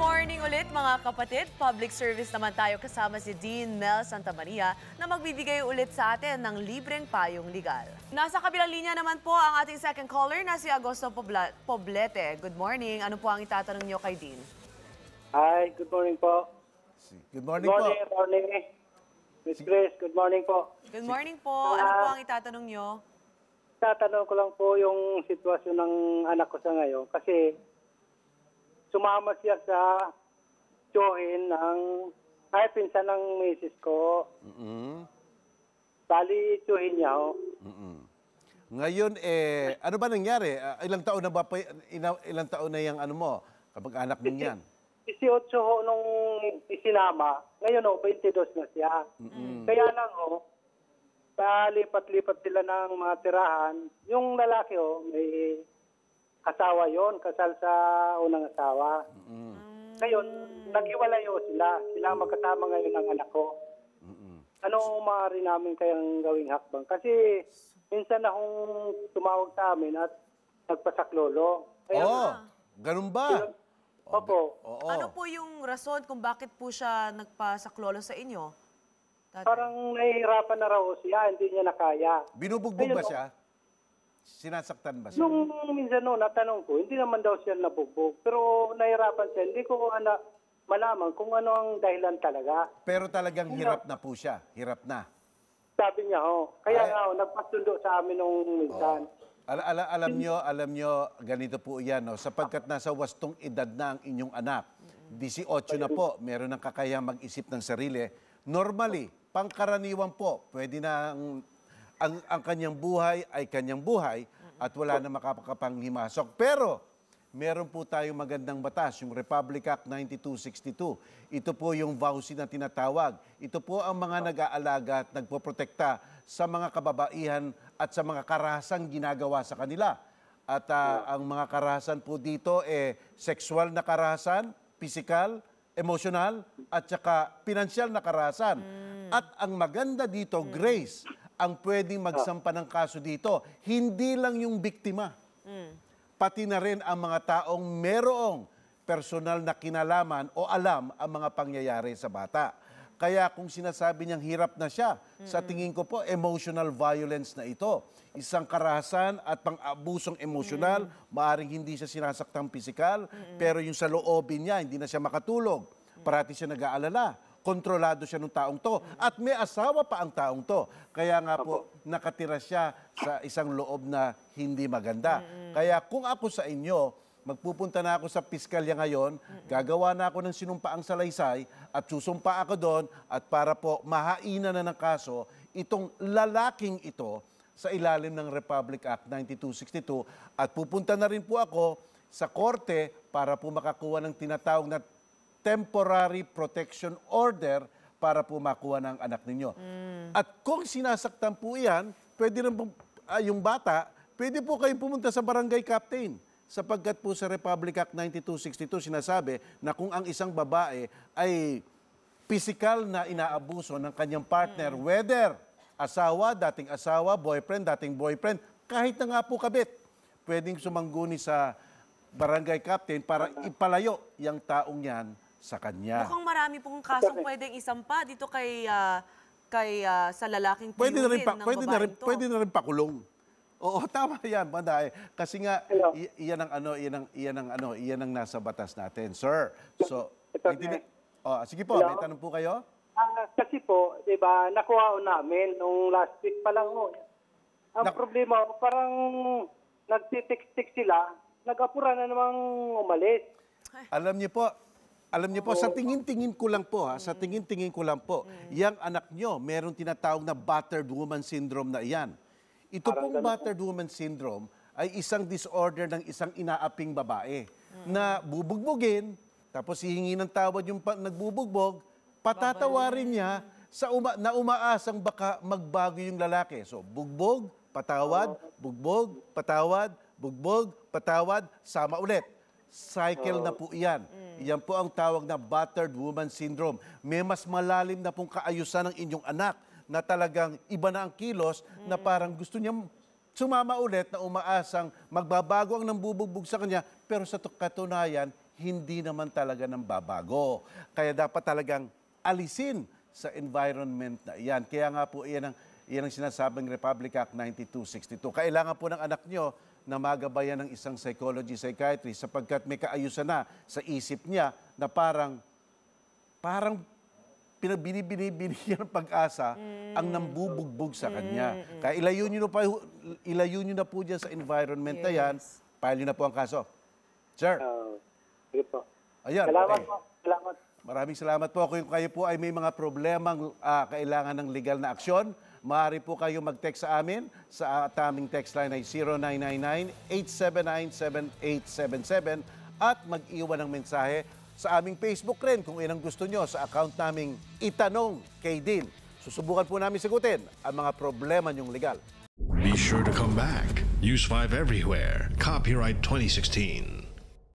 morning ulit mga kapatid. Public service naman tayo kasama si Dean Mel Santamaria na magbibigay ulit sa atin ng libreng payong legal. Nasa kabilang linya naman po ang ating second caller na si Agosto Poblete. Good morning. Ano po ang itatanong niyo kay Dean? Hi, good morning po. Good morning, Good morning. Miss Grace, good morning po. Good morning po. Ano po ang itatanong niyo? Tatanong ko lang po yung sitwasyon ng anak ko sa ngayon kasi sumama siya sa tiyuhin ng pinsan ng misis ko. Bali, tiyuhin niya ho. Ngayon, ano ba nangyari? Ilang taon na ba ilang taon na yung ano mo, kapag anak mo yan? 18 ho nung isinama. Ngayon ho, 22 na siya. Kaya lang ho, palipat-lipat sila ng mga tirahan. Yung lalaki ho, may asawa yon, kasal sa unang asawa. Ngayon, naghiwalay ho sila. Sila magkasama ngayon ng anak ko. Ano maaari namin kayang gawing hakbang? Kasi minsan na akong tumawag sa amin at nagpasaklolo. Ganun ba? Opo. Ano po yung rason kung bakit po siya nagpasaklolo sa inyo? Parang nahihirapan na raw siya, hindi niya nakaya. Binubugbog ba siya? Sinasaktan ba siya? Nung minsan natanong ko, hindi naman daw siya nabugbog. Pero nahihirapan siya. Hindi ko malaman kung ano ang dahilan talaga. Pero talagang hirap na po siya. Hirap na. Sabi niya, kaya nga, nagpasundo sa amin nung minsan. Alam nyo, ganito po yan, no? Sapagkat nasa wastong edad na ang inyong anak, 18 na po, meron ng kakayahang mag-isip ng sarili. Normally, pangkaraniwan po, pwede na ang kanyang buhay ay kanyang buhay at wala na makakapanghimasok. Pero, meron po tayong magandang batas, yung Republic Act 9262. Ito po yung vowsy na tinatawag. Ito po ang mga nag-aalaga at nagpoprotekta sa mga kababaihan at sa mga karahasang ginagawa sa kanila. At ang mga karahasan po dito sexual na karahasan, physical, emotional, at saka pinansyal na karahasan. At ang maganda dito, Grace, ang pwedeng magsampa ng kaso dito, hindi lang yung biktima. Pati na rin ang mga taong merong personal na kinalaman o alam ang mga pangyayari sa bata. Kaya kung sinasabi niyang hirap na siya, sa tingin ko po, emotional violence na ito. Isang karahasan at pang-abusong emosyonal, maaaring hindi siya sinasaktang pisikal, pero yung sa loobin niya, hindi na siya makatulog. Parati siya nag-aalala. Kontrolado siya ng taong to. At may asawa pa ang taong to. Kaya nga po, nakatira siya sa isang loob na hindi maganda. Kaya kung ako sa inyo, magpupunta na ako sa piskalya ngayon, gagawa na ako ng sinumpaang salaysay at susumpa ako doon at para po mahainan na ng kaso itong lalaking ito sa ilalim ng Republic Act 9262 at pupunta na rin po ako sa korte para po makakuha ng tinatawag na temporary protection order para po makuha ng anak ninyo. At kung sinasaktan po yan, pwede rin po, yung bata, pwede po kayong pumunta sa barangay captain. Sapagkat po sa Republic Act 9262 sinasabi na kung ang isang babae ay physical na inaabuso ng kanyang partner, whether asawa, dating asawa, boyfriend, dating boyfriend, kahit na nga po kabit, pwedeng sumangguni sa barangay captain para ipalayo yung taong yan sa kanya. Mukhang marami pong kasong pwedeng isampa dito sa lalaking Pwede tiyuhin ng babaeng to. Pwede na rin pakulong. Oo, tama yan, Banday. Kasi nga, iyan ang nasa batas natin, sir. So, sige po, may tanong po kayo? Kasi po, di ba, nakuha namin nung last week pa lang ho. Ang problema, parang nagtitik-tik sila, nag-apura na namang umalis. Alam niyo po, sa tingin-tingin ko lang po, yang anak niyo, meron tinatawag na battered woman syndrome na iyan. Ito pong battered woman syndrome ay isang disorder ng isang inaaping babae na bubugbugin, tapos hihingi ng tawad yung nagbubugbog, patatawarin niya na umaasang baka magbago yung lalaki. So, bugbog, patawad, bugbog, patawad, bugbog, patawad, sama ulit. Cycle na po iyan. Iyan po ang tawag na battered woman syndrome. May mas malalim na pong kaayusan ng inyong anak na talagang iba na ang kilos na parang gusto niya sumama ulit na umaasang magbabago ang nambubugbog sa kanya pero sa katunayan, hindi naman talaga nang babago. Kaya dapat talagang alisin sa environment na iyan. Kaya nga po iyan ang sinasabing Republic Act 9262. Kailangan po ng anak nyo na magabayan ng isang psychiatrist sapagkat may kaayusan na sa isip niya na parang binibigyan ng pag-asa ang nambubugbog sa kanya. Kaya ilayo nyo na po dyan sa environment na yan, file nyo na po ang kaso. Sir. Sige po. Ayan, Salamat okay. po. Salamat. Maraming salamat po. Kung kayo po ay may mga problemang kailangan ng legal na aksyon, maaari po kayo mag-text sa amin. Sa aming text line ay 0999-879-7877 at mag-iwan ng mensahe sa aming Facebook rin kung inang gusto nyo sa account naming Itanong kay Dean. Susubukan po namin sagutin ang mga problema nyong legal. Be sure to come back. Use 5 everywhere. Copyright 2016.